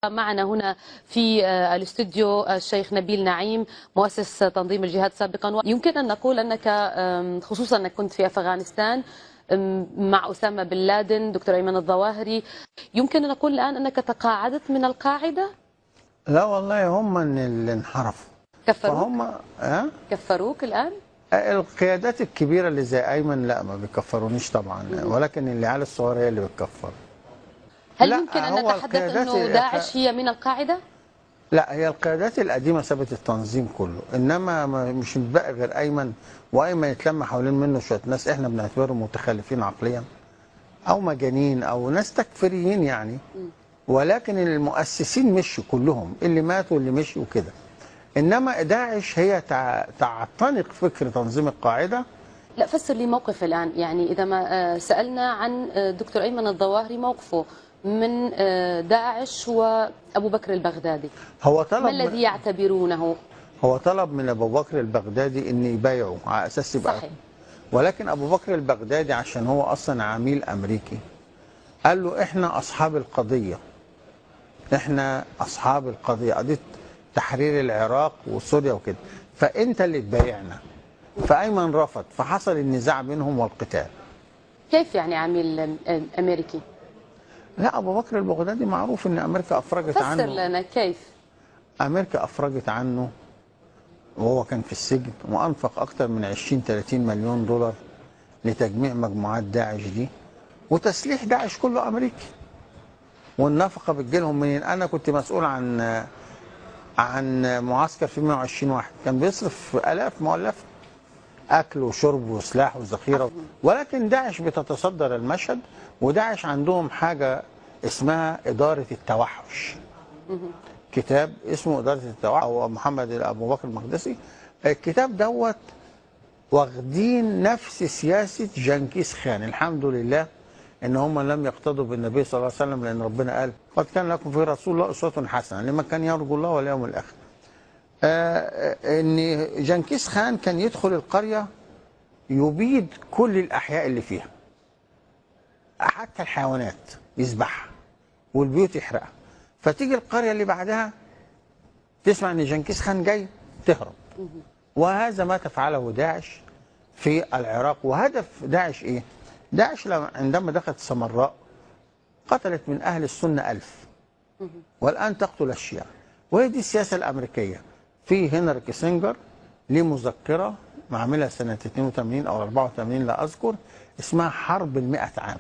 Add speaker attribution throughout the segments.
Speaker 1: معنا هنا في الاستوديو الشيخ نبيل نعيم مؤسس تنظيم الجهاد سابقا، ويمكن أن نقول أنك خصوصا أنك كنت في أفغانستان مع أسامة بن لادن، دكتور أيمن الظواهري، يمكن أن نقول الآن أنك تقاعدت من القاعدة؟
Speaker 2: لا والله هم اللي انحرفوا.
Speaker 1: كفروك؟
Speaker 2: فهم
Speaker 1: كفروك الآن؟
Speaker 2: القيادات الكبيرة اللي زي أيمن لا ما بيكفرونيش طبعا، ولكن العيال الصغيرة هي اللي بتكفر.
Speaker 1: هل
Speaker 2: لا
Speaker 1: يمكن أن نتحدث أنه داعش هي من القاعدة؟
Speaker 2: لا، هي القيادات القديمة سابت التنظيم كله، إنما مش متبقى غير أيمن، وأيمن يتلم حوالين منه شوية ناس إحنا بنعتبرهم متخلفين عقليا أو مجانين أو ناس تكفيريين يعني. ولكن المؤسسين مشوا كلهم، اللي ماتوا واللي مشوا وكده. إنما داعش هي تعتنق فكر تنظيم القاعدة.
Speaker 1: لا، فسر لي موقف الآن، يعني إذا ما سألنا عن دكتور أيمن الظواهري موقفه من داعش وأبو بكر البغدادي،
Speaker 2: هو طلب
Speaker 1: ما الذي يعتبرونه؟
Speaker 2: هو طلب من أبو بكر البغدادي إن يبايعه على أساس يبقى
Speaker 1: صحيح.
Speaker 2: ولكن أبو بكر البغدادي عشان هو أصلا عميل أمريكي قال له إحنا أصحاب القضية، إحنا أصحاب القضية، قضية تحرير العراق وسوريا وكده، فأنت اللي تبايعنا. فأيمن رفض، فحصل النزاع بينهم والقتال.
Speaker 1: كيف يعني عميل أمريكي؟
Speaker 2: لا، أبو بكر البغدادي معروف إن أمريكا أفرجت عنه.
Speaker 1: فسر لنا كيف.
Speaker 2: أمريكا أفرجت عنه وهو كان في السجن، وأنفق أكثر من 20-30 مليون دولار لتجميع مجموعات داعش دي، وتسليح داعش كله أمريكي. والنفقة بتجيلهم منين؟ أنا كنت مسؤول عن معسكر في 120 واحد، كان بيصرف آلاف مؤلفة أكل وشرب وسلاح وذخيرة. ولكن داعش بتتصدر المشهد، وداعش عندهم حاجة اسمها إدارة التوحش. كتاب اسمه إدارة التوحش أو محمد أبو بكر المقدسي. الكتاب دوت واخدين نفس سياسة جنكيز خان. الحمد لله ان هم لم يقتدوا بالنبي صلى الله عليه وسلم، لان ربنا قال قد كان لكم في رسول الله اسوة حسنة لمن كان يرجو الله واليوم الاخر. ان جنكيز خان كان يدخل القرية يبيد كل الاحياء اللي فيها، حتى الحيوانات يذبحها والبيوت يحرقها. فتيجي القرية اللي بعدها تسمع ان جنكيز خان جاي تهرب. وهذا ما تفعله داعش في العراق. وهدف داعش ايه؟ داعش عندما دخلت سمراء قتلت من اهل السنه 1000، والان تقتل الشيعة. وهي دي السياسه الامريكيه. في هنري كيسنجر ليه مذكره معملها سنه 82 او 84 لا اذكر، اسمها حرب ال100 عام.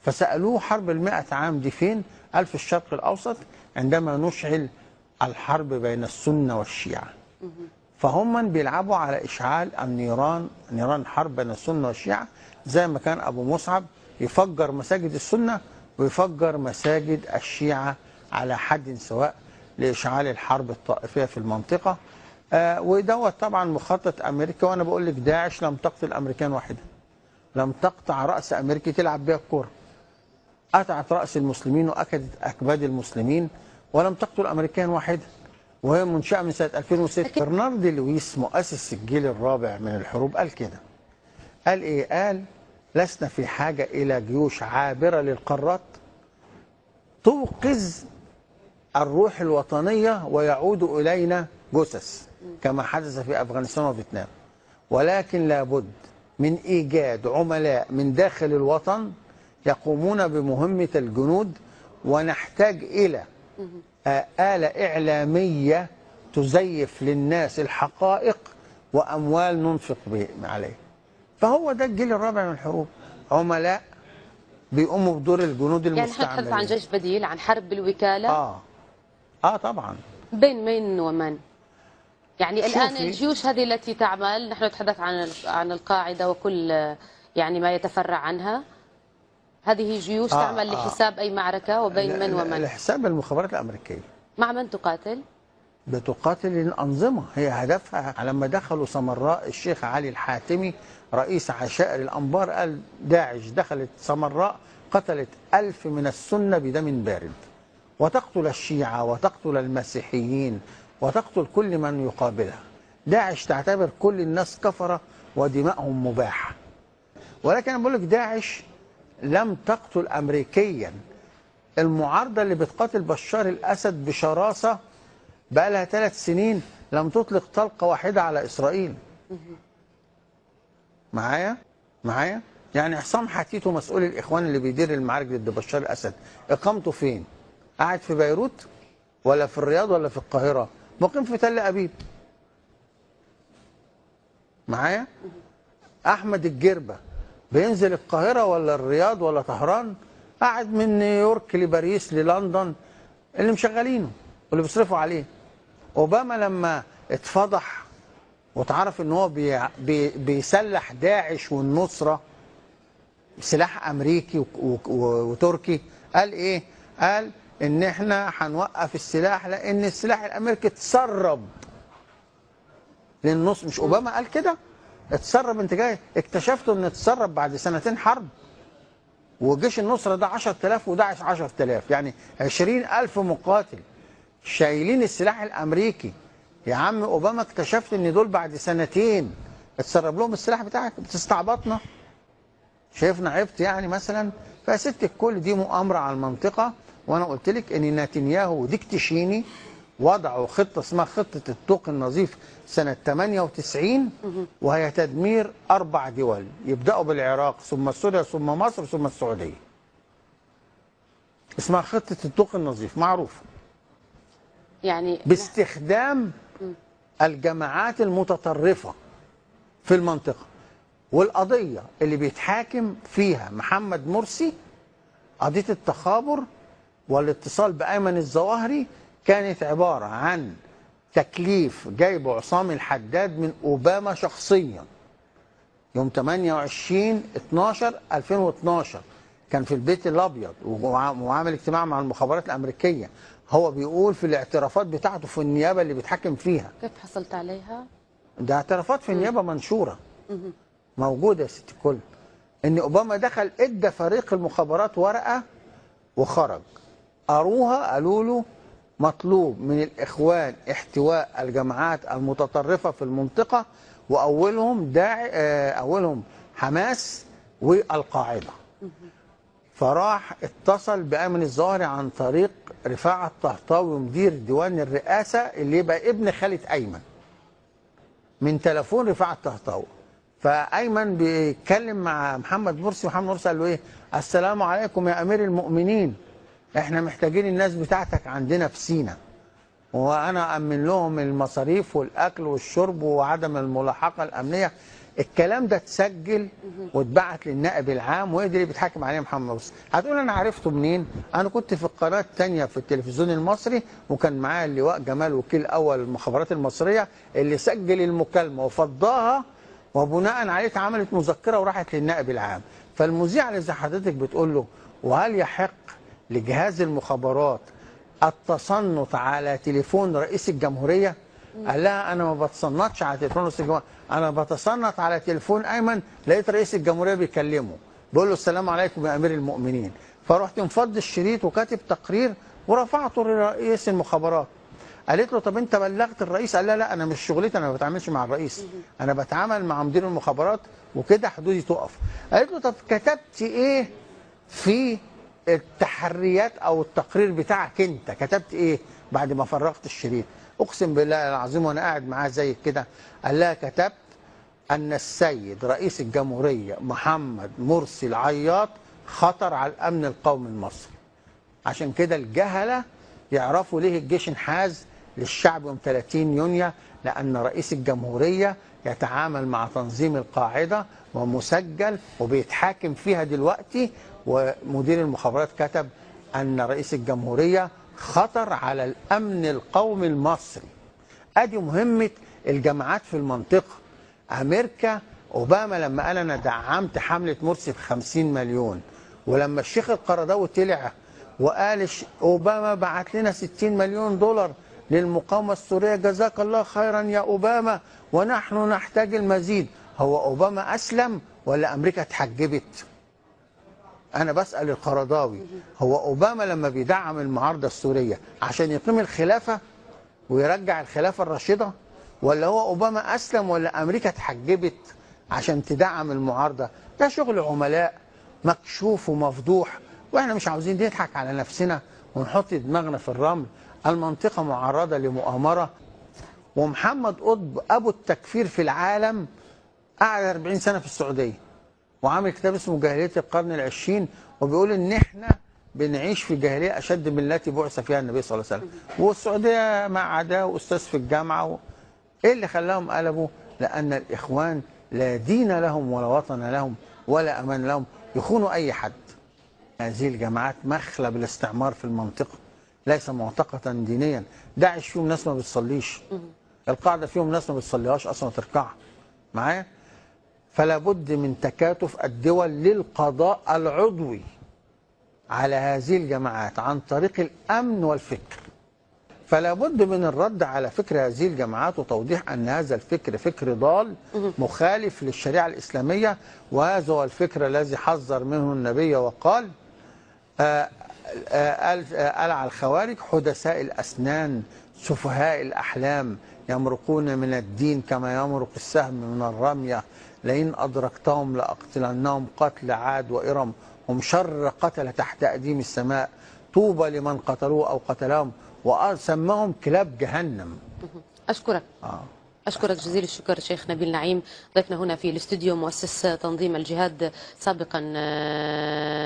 Speaker 2: فسالوه حرب ال100 عام دي فين؟ قال في الشرق الاوسط، عندما نشعل الحرب بين السنه والشيعة. فهم بيلعبوا على اشعال النيران، نيران حرب بين السنه والشيعة، زي ما كان ابو مصعب يفجر مساجد السنه ويفجر مساجد الشيعة على حد سواء لاشعال الحرب الطائفيه في المنطقه. ودوت طبعا مخطط امريكا. وانا بقول لك داعش لم تقتل امريكان واحدا، لم تقطع راس امريكي تلعب بها الكوره. قطعت راس المسلمين واكدت اكباد المسلمين، ولم تقتل امريكان واحدا، وهي منشأة من سنة 2006. برنارد لويس مؤسس الجيل الرابع من الحروب قال كده. قال ايه؟ قال لسنا في حاجة إلى جيوش عابرة للقارات توقظ الروح الوطنية ويعود إلينا جثث كما حدث في أفغانستان وفيتنام، ولكن لابد من إيجاد عملاء من داخل الوطن يقومون بمهمة الجنود، ونحتاج إلى آلة إعلامية تزيف للناس الحقائق وأموال ننفق عليه. فهو ده الجيل الرابع من الحروب، عملاء بيقوموا بدور الجنود المستعمرين.
Speaker 1: يعني نتحدث عن جيش بديل، عن حرب بالوكالة.
Speaker 2: طبعا.
Speaker 1: بين من ومن؟ يعني الآن
Speaker 2: شوفي.
Speaker 1: الجيوش هذه التي تعمل، نحن نتحدث عن القاعدة وكل يعني ما يتفرع عنها، هذه جيوش تعمل لحساب أي معركة، وبين من ومن؟
Speaker 2: لحساب المخابرات الأمريكية.
Speaker 1: مع من تقاتل؟
Speaker 2: بتقاتل الأنظمة. هي هدفها لما دخلوا سمراء، الشيخ علي الحاتمي رئيس عشائر الأنبار قال داعش دخلت سمراء قتلت 1000 من السنة بدم بارد، وتقتل الشيعة وتقتل المسيحيين وتقتل كل من يقابلها. داعش تعتبر كل الناس كفرة ودمائهم مباحة. ولكن أنا بقول لك داعش لم تقتل أمريكيا المعارضة اللي بتقاتل بشار الأسد بشراسة بقى لها 3 سنين لم تطلق طلقة واحدة على إسرائيل. معايا يعني عصام حتيتو مسؤول الإخوان اللي بيدير المعارك ضد بشار الأسد إقامته فين؟ قاعد في بيروت ولا في الرياض ولا في القاهرة؟ مقيم في تل أبيب. معايا؟ أحمد الجربة بينزل القاهرة ولا الرياض ولا طهران؟ قاعد من نيويورك لباريس للندن اللي مشغلينه واللي بيصرفوا عليه. أوباما لما اتفضح واتعرف ان هو بيسلح داعش والنصرة سلاح امريكي وتركي، قال ايه؟ قال ان احنا هنوقف السلاح لان السلاح الامريكي اتسرب للنص. مش اوباما قال كده؟ اتسرب. انت جاي اكتشفتوا ان اتسرب بعد 2 سنين حرب، وجيش النصرة ده 10,000 وداعش 10,000، يعني 20,000 مقاتل شايلين السلاح الامريكي. يا عم اوباما اكتشفت ان دول بعد 2 سنين اتسرب لهم السلاح بتاعك، بتستعبطنا؟ شايفنا عبت يعني مثلا؟ فيا ست الكل دي مؤامره على المنطقه. وانا قلت لك ان نتنياهو وديك تشيني وضعوا خطه اسمها خطه الطوق النظيف سنه 98، وهي تدمير 4 دول، يبداوا بالعراق ثم سوريا ثم مصر ثم السعوديه. اسمها خطه الطوق النظيف، معروفه.
Speaker 1: يعني
Speaker 2: باستخدام الجماعات المتطرفة في المنطقة. والقضية اللي بيتحاكم فيها محمد مرسي، قضية التخابر والاتصال بأيمن الظواهري، كانت عبارة عن تكليف جايبه عصام الحداد من أوباما شخصيا يوم 28/12/2012. كان في البيت الأبيض وعامل اجتماع مع المخابرات الأمريكية. هو بيقول في الاعترافات بتاعته في النيابة اللي بيتحكم فيها.
Speaker 1: كيف حصلت عليها؟
Speaker 2: ده اعترافات في النيابة منشورة موجودة يا ست الكل. ان اوباما دخل ادى فريق المخابرات ورقة وخرج، قروها قالوا له مطلوب من الاخوان احتواء الجماعات المتطرفة في المنطقة، واولهم اولهم حماس والقاعدة. فراح اتصل بأيمن الظواهري عن طريق رفاعة الطهطاوي مدير ديوان الرئاسة اللي يبقى ابن خالة أيمن، من تليفون رفاعة الطهطاوي. فأيمن بيتكلم مع محمد مرسي، ومحمد مرسي قال له ايه؟ السلام عليكم يا أمير المؤمنين، احنا محتاجين الناس بتاعتك عندنا في سينا، وأنا أمن لهم المصاريف والأكل والشرب وعدم الملاحقة الأمنية. الكلام ده اتسجل واتبعت للنائب العام، وهي دي اللي بيتحاكم عليه محمد مرسي. هتقول انا عرفته منين؟ انا كنت في القناه الثانيه في التلفزيون المصري، وكان معايا اللواء جمال وكيل اول المخابرات المصريه اللي سجل المكالمه وفضاها، وبناء عليه اتعملت مذكره وراحت للنائب العام. فالمذيع اللي زي حضرتك بتقول له وهل يحق لجهاز المخابرات التصنت على تليفون رئيس الجمهوريه؟ قال لها انا ما بتصنتش على تليفون رئيس الجمهوريه، انا بتصنت على تليفون ايمن، لقيت رئيس الجمهوريه بيكلمه بيقول له السلام عليكم يا امير المؤمنين. فرحت مفض الشريط وكاتب تقرير ورفعته لرئيس المخابرات. قالت له طب انت بلغت الرئيس؟ قال لا انا مش شغلتي، انا ما بتعاملش مع الرئيس، انا بتعامل مع مدير المخابرات وكده حدودي تقف. قالت له طب كتبت ايه في التحريات او التقرير بتاعك انت؟ كتبت ايه بعد ما فرغت الشريط؟ اقسم بالله العظيم وانا قاعد معاه زي كده، قال لها كتبت ان السيد رئيس الجمهوريه محمد مرسي العياط خطر على الامن القومي المصري. عشان كده الجهله يعرفوا ليه الجيش انحاز للشعب يوم 30 يونيو، لان رئيس الجمهوريه يتعامل مع تنظيم القاعده ومسجل وبيتحاكم فيها دلوقتي. ومدير المخابرات كتب ان رئيس الجمهوريه خطر على الامن القومي المصري. ادي مهمه الجماعات في المنطقه. امريكا اوباما لما قال انا دعمت حمله مرسي ب50 مليون، ولما الشيخ القرضاوي طلع وقال اوباما بعت لنا 60 مليون دولار للمقاومه السوريه، جزاك الله خيرا يا اوباما ونحن نحتاج المزيد. هو اوباما اسلم ولا امريكا اتحجبت؟ أنا بسأل القرضاوي، هو أوباما لما بيدعم المعارضة السورية عشان يقيم الخلافة ويرجع الخلافة الراشدة، ولا هو أوباما أسلم ولا أمريكا اتحجبت عشان تدعم المعارضة؟ ده شغل عملاء مكشوف ومفضوح، واحنا مش عاوزين نضحك على نفسنا ونحط دماغنا في الرمل. المنطقة معرضة لمؤامرة، ومحمد قطب أبو التكفير في العالم قعد 40 سنة في السعودية وعامل كتاب اسمه جاهلية القرن العشرين، وبيقول إن إحنا بنعيش في جاهلية أشد من التي بعث فيها النبي صلى الله عليه وسلم. والسعودية مع عداه أستاذ في الجامعة إيه اللي خلاهم قلبوا؟ لأن الإخوان لا دين لهم ولا وطن لهم ولا أمان لهم، يخونوا أي حد. هذه الجماعات مخلب الاستعمار في المنطقة، ليس معتقدا دينيا. داعش فيهم ناس ما بتصليش، القاعدة فيهم ناس ما بتصليهاش أصلا تركعها معايا. فلا بد من تكاتف الدول للقضاء العضوي على هذه الجماعات عن طريق الأمن والفكر. فلا بد من الرد على فكر هذه الجماعات وتوضيح أن هذا الفكر فكر ضال مخالف للشريعة الإسلامية، وهذا هو الفكر الذي حذر منه النبي وقال قال على الخوارج حدثاء الأسنان سفهاء الأحلام يمرقون من الدين كما يمرق السهم من الرمية، لئن أدركتهم لأقتلنهم قتل عاد وإرم، هم شر قتل تحت أديم السماء، طوبى لمن قتلوه أو قتلهم، وسماهم كلاب جهنم.
Speaker 1: أشكرك. أشكرك جزيل الشكر شيخ نبيل نعيم، ضيفنا هنا في الاستوديو، مؤسس تنظيم الجهاد سابقا.